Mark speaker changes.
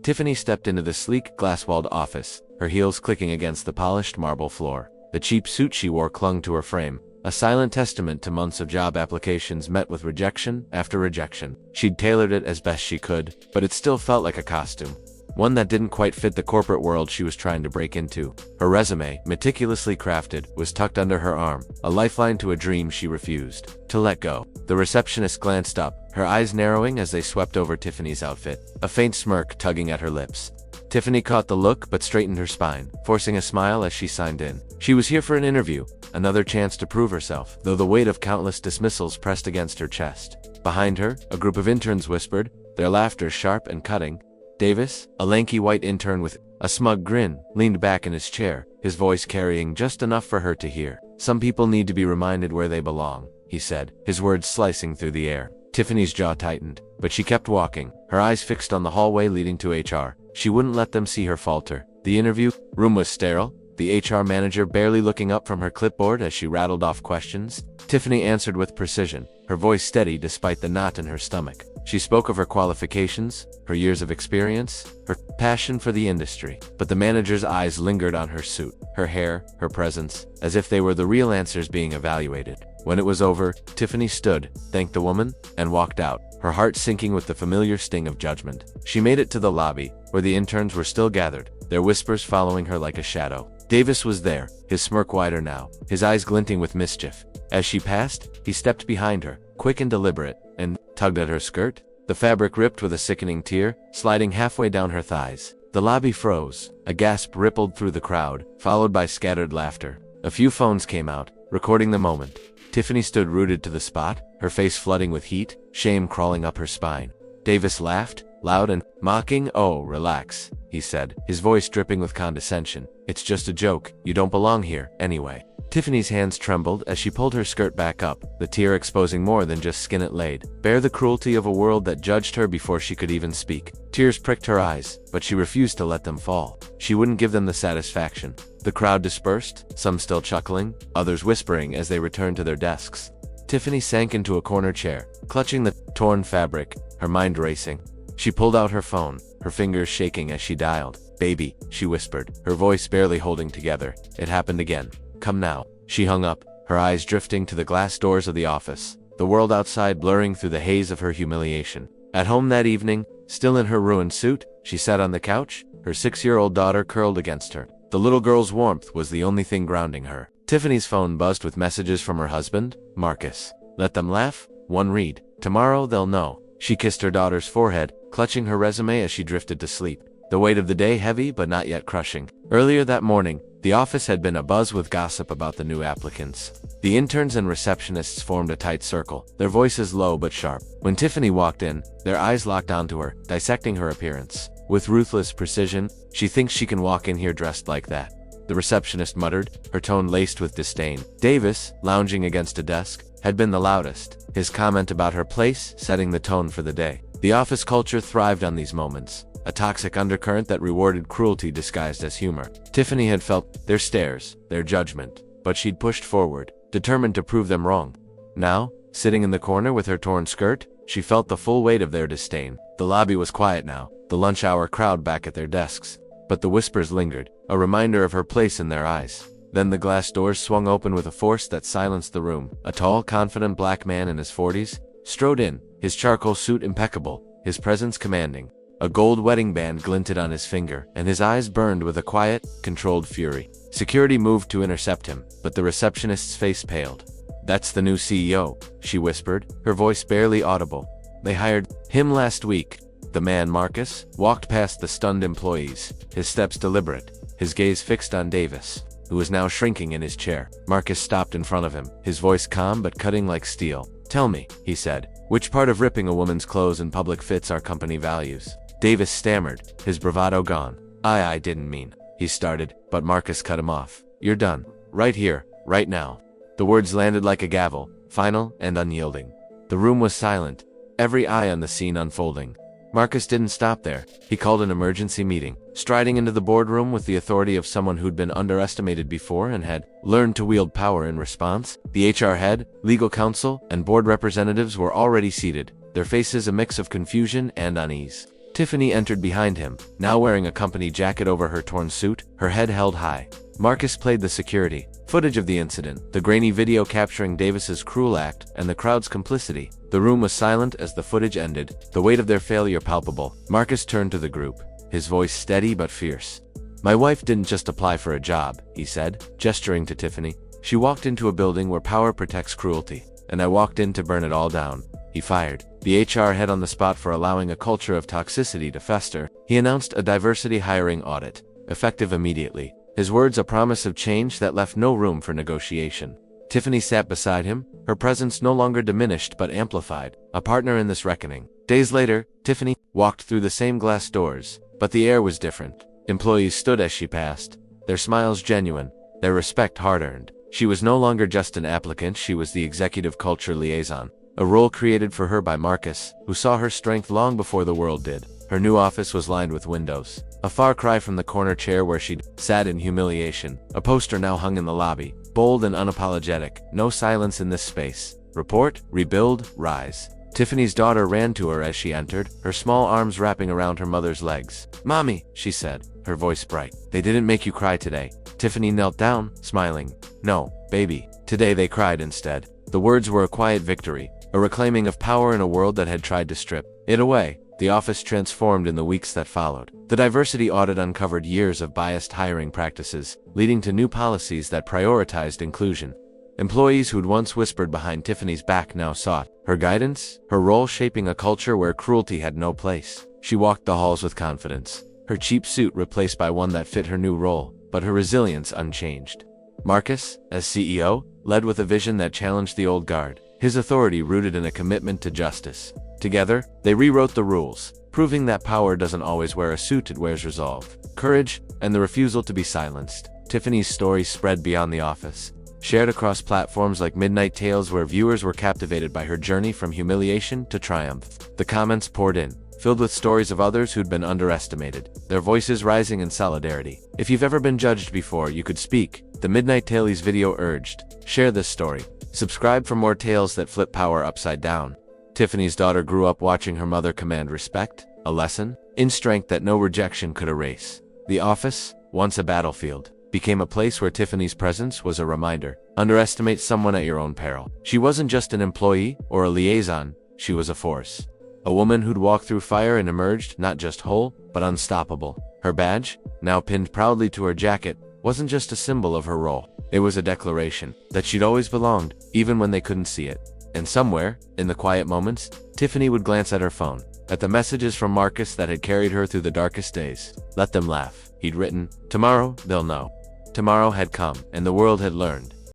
Speaker 1: Tiffany stepped into the sleek, glass-walled office, her heels clicking against the polished marble floor. The cheap suit she wore clung to her frame, a silent testament to months of job applications met with rejection after rejection. She'd tailored it as best she could, but it still felt like a costume. One that didn't quite fit the corporate world she was trying to break into. Her resume, meticulously crafted, was tucked under her arm, a lifeline to a dream she refused to let go. The receptionist glanced up, her eyes narrowing as they swept over Tiffany's outfit, a faint smirk tugging at her lips. Tiffany caught the look but straightened her spine, forcing a smile as she signed in. She was here for an interview, another chance to prove herself, though the weight of countless dismissals pressed against her chest. Behind her, a group of interns whispered, their laughter sharp and cutting. Davis, a lanky white intern with a smug grin, leaned back in his chair, his voice carrying just enough for her to hear. "Some people need to be reminded where they belong," he said, his words slicing through the air. Tiffany's jaw tightened, but she kept walking, her eyes fixed on the hallway leading to HR. She wouldn't let them see her falter. The interview room was sterile, the HR manager barely looking up from her clipboard as she rattled off questions. Tiffany answered with precision, her voice steady despite the knot in her stomach. She spoke of her qualifications, her years of experience, her passion for the industry. But the manager's eyes lingered on her suit, her hair, her presence, as if they were the real answers being evaluated. When it was over, Tiffany stood, thanked the woman, and walked out, her heart sinking with the familiar sting of judgment. She made it to the lobby, where the interns were still gathered, their whispers following her like a shadow. Davis was there, his smirk wider now, his eyes glinting with mischief. As she passed, he stepped behind her, quick and deliberate, and tugged at her skirt. The fabric ripped with a sickening tear, sliding halfway down her thighs. The lobby froze. A gasp rippled through the crowd, followed by scattered laughter. A few phones came out, recording the moment. Tiffany stood rooted to the spot, her face flooding with heat, shame crawling up her spine. Davis laughed, loud and mocking. "Oh, relax," he said, his voice dripping with condescension. "It's just a joke. You don't belong here, anyway." Tiffany's hands trembled as she pulled her skirt back up, the tear exposing more than just skin it laid, bare the cruelty of a world that judged her before she could even speak. Tears pricked her eyes, but she refused to let them fall. She wouldn't give them the satisfaction. The crowd dispersed, some still chuckling, others whispering as they returned to their desks. Tiffany sank into a corner chair, clutching the torn fabric, her mind racing. She pulled out her phone, her fingers shaking as she dialed. "Baby," she whispered, her voice barely holding together. It happened again. "Come now." She hung up, her eyes drifting to the glass doors of the office, the world outside blurring through the haze of her humiliation. At home that evening, still in her ruined suit, she sat on the couch, her 6-year-old daughter curled against her. The little girl's warmth was the only thing grounding her. Tiffany's phone buzzed with messages from her husband, Marcus. "Let them laugh. One read. Tomorrow they'll know." She kissed her daughter's forehead, clutching her resume as she drifted to sleep. The weight of the day heavy but not yet crushing. Earlier that morning, the office had been abuzz with gossip about the new applicants. The interns and receptionists formed a tight circle, their voices low but sharp. When Tiffany walked in, their eyes locked onto her, dissecting her appearance. With ruthless precision, "She thinks she can walk in here dressed like that," the receptionist muttered, her tone laced with disdain. Davis, lounging against a desk, had been the loudest, his comment about her place setting the tone for the day. The office culture thrived on these moments, a toxic undercurrent that rewarded cruelty disguised as humor. Tiffany had felt their stares, their judgment, but she'd pushed forward, determined to prove them wrong. Now, sitting in the corner with her torn skirt, she felt the full weight of their disdain. The lobby was quiet now, the lunch hour crowd back at their desks. But the whispers lingered, a reminder of her place in their eyes. Then the glass doors swung open with a force that silenced the room. A tall, confident black man in his 40s strode in, his charcoal suit impeccable, his presence commanding. A gold wedding band glinted on his finger, and his eyes burned with a quiet, controlled fury. Security moved to intercept him, but the receptionist's face paled. "That's the new CEO," she whispered, her voice barely audible. "They hired him last week." The man, Marcus, walked past the stunned employees, his steps deliberate, his gaze fixed on Davis, who was now shrinking in his chair. Marcus stopped in front of him, his voice calm but cutting like steel. "Tell me," he said, "which part of ripping a woman's clothes in public fits our company values?" Davis stammered, his bravado gone. I didn't mean," he started, but Marcus cut him off. "You're done. Right here, right now." The words landed like a gavel, final and unyielding. The room was silent, every eye on the scene unfolding. Marcus didn't stop there. He called an emergency meeting, striding into the boardroom with the authority of someone who'd been underestimated before and had learned to wield power in response. The HR head, legal counsel, and board representatives were already seated, their faces a mix of confusion and unease. Tiffany entered behind him, now wearing a company jacket over her torn suit, her head held high. Marcus played the security. Footage of the incident, the grainy video capturing Davis's cruel act, and the crowd's complicity. The room was silent as the footage ended, the weight of their failure palpable. Marcus turned to the group, his voice steady but fierce. "My wife didn't just apply for a job," he said, gesturing to Tiffany. "She walked into a building where power protects cruelty, and I walked in to burn it all down." He fired the HR head on the spot for allowing a culture of toxicity to fester. He announced a diversity hiring audit, effective immediately. His words a promise of change that left no room for negotiation. Tiffany sat beside him, her presence no longer diminished but amplified, a partner in this reckoning. Days later, Tiffany walked through the same glass doors, but the air was different. Employees stood as she passed, their smiles genuine, their respect hard-earned. She was no longer just an applicant, she was the executive culture liaison, a role created for her by Marcus, who saw her strength long before the world did. Her new office was lined with windows, a far cry from the corner chair where she'd sat in humiliation. A poster now hung in the lobby, bold and unapologetic. "No silence in this space. Report, rebuild, rise." Tiffany's daughter ran to her as she entered, her small arms wrapping around her mother's legs. "Mommy," she said, her voice bright. "They didn't make you cry today." Tiffany knelt down, smiling. "No, baby. Today they cried instead." The words were a quiet victory, a reclaiming of power in a world that had tried to strip it away. The office transformed in the weeks that followed. The diversity audit uncovered years of biased hiring practices, leading to new policies that prioritized inclusion. Employees who'd once whispered behind Tiffany's back now sought her guidance, her role shaping a culture where cruelty had no place. She walked the halls with confidence, her cheap suit replaced by one that fit her new role, but her resilience unchanged. Marcus, as CEO, led with a vision that challenged the old guard, his authority rooted in a commitment to justice. Together, they rewrote the rules, proving that power doesn't always wear a suit, it wears resolve, courage, and the refusal to be silenced. Tiffany's story spread beyond the office, shared across platforms like MidnightTales where viewers were captivated by her journey from humiliation to triumph. The comments poured in, filled with stories of others who'd been underestimated, their voices rising in solidarity. "If you've ever been judged before, you could speak," the MidnightTales video urged. "Share this story. Subscribe for more tales that flip power upside down." Tiffany's daughter grew up watching her mother command respect, a lesson in strength that no rejection could erase. The office, once a battlefield, became a place where Tiffany's presence was a reminder. Underestimate someone at your own peril. She wasn't just an employee or a liaison, she was a force. A woman who'd walked through fire and emerged not just whole, but unstoppable. Her badge, now pinned proudly to her jacket, wasn't just a symbol of her role. It was a declaration that she'd always belonged, even when they couldn't see it. And somewhere, in the quiet moments, Tiffany would glance at her phone, at the messages from Marcus that had carried her through the darkest days. "Let them laugh," he'd written. "Tomorrow, they'll know." Tomorrow had come, and the world had learned.